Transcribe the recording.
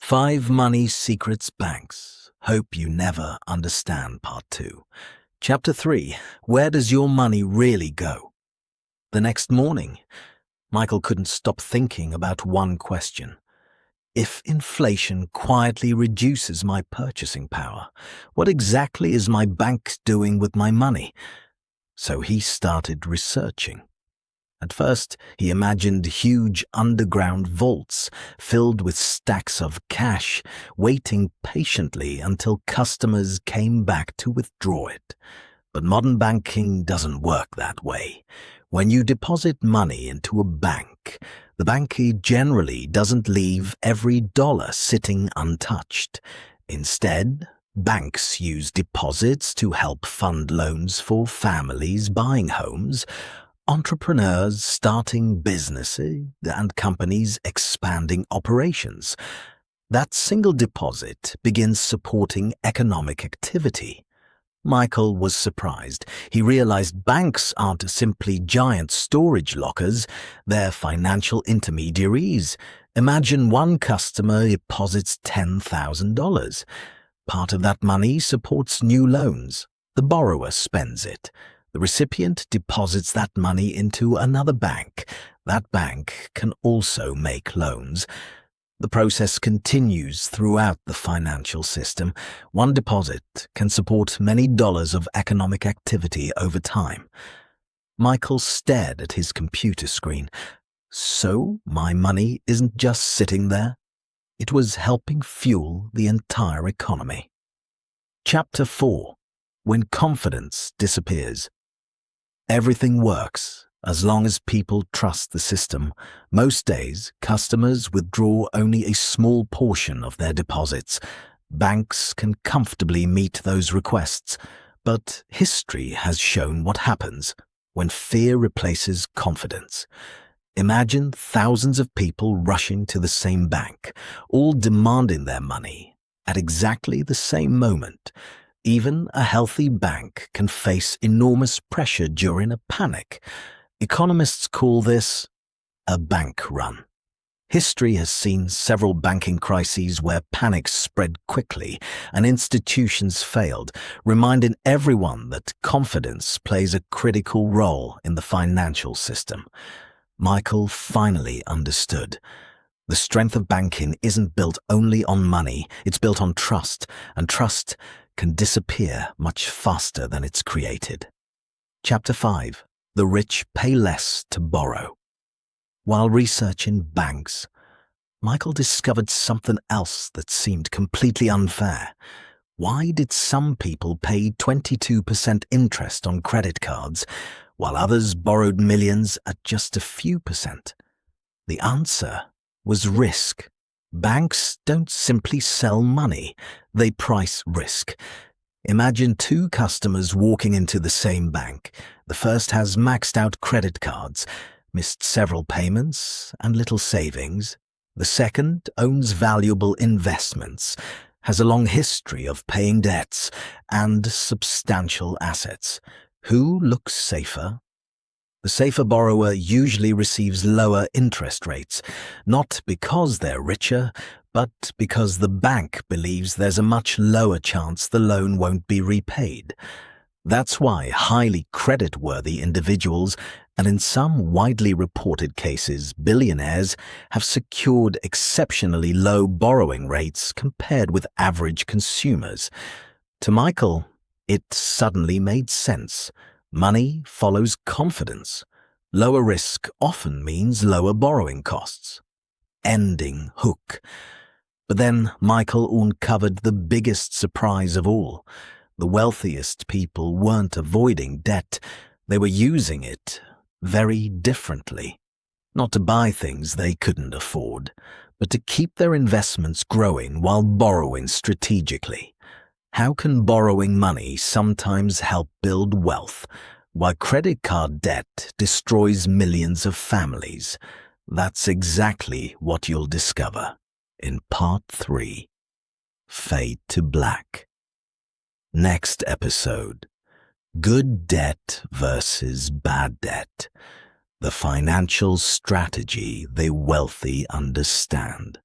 5 Money Secrets Banks. Hope you never understand Part 2. Chapter 3. Where does your money really go? The next morning, Michael couldn't stop thinking about one question. If inflation quietly reduces my purchasing power, what exactly is my bank doing with my money? So he started researching. At first, he imagined huge underground vaults filled with stacks of cash, waiting patiently until customers came back to withdraw it. But modern banking doesn't work that way. When you deposit money into a bank, the bank generally doesn't leave every dollar sitting untouched. Instead, banks use deposits to help fund loans for families buying homes, entrepreneurs starting businesses, and companies expanding operations. That single deposit begins supporting economic activity. Michael was surprised. He realized banks aren't simply giant storage lockers, they're financial intermediaries. Imagine one customer deposits $10,000. Part of that money supports new loans. The borrower spends it. The recipient deposits that money into another bank. That bank can also make loans. The process continues throughout the financial system. One deposit can support many dollars of economic activity over time. Michael stared at his computer screen. So my money isn't just sitting there. It was helping fuel the entire economy. Chapter 4. When confidence disappears. Everything works as long as people trust the system. Most days, customers withdraw only a small portion of their deposits. Banks can comfortably meet those requests, but history has shown what happens when fear replaces confidence. Imagine thousands of people rushing to the same bank, all demanding their money at exactly the same moment. Even a healthy bank can face enormous pressure during a panic. Economists call this a bank run. History has seen several banking crises where panic spread quickly and institutions failed, reminding everyone that confidence plays a critical role in the financial system. Michael finally understood. The strength of banking isn't built only on money, it's built on trust, and trust can disappear much faster than it's created. Chapter 5. The rich pay less to borrow. While researching banks, Michael discovered something else that seemed completely unfair. Why did some people pay 22% interest on credit cards, while others borrowed millions at just a few percent? The answer was risk. Banks don't simply sell money, they price risk. Imagine two customers walking into the same bank. The first has maxed out credit cards, missed several payments, and little savings. The second owns valuable investments, has a long history of paying debts, and substantial assets. Who looks safer? The safer borrower usually receives lower interest rates, not because they're richer, but because the bank believes there's a much lower chance the loan won't be repaid. That's why highly credit-worthy individuals, and in some widely reported cases, billionaires, have secured exceptionally low borrowing rates compared with average consumers. To Michael, it suddenly made sense. Money follows confidence. Lower risk often means lower borrowing costs. Ending hook. But then Michael uncovered the biggest surprise of all. The wealthiest people weren't avoiding debt, they were using it very differently. Not to buy things they couldn't afford, but to keep their investments growing while borrowing strategically. How can borrowing money sometimes help build wealth, while credit card debt destroys millions of families? That's exactly what you'll discover in Part 3, Fade to Black. Next episode, Good Debt versus Bad Debt, the financial strategy the wealthy understand.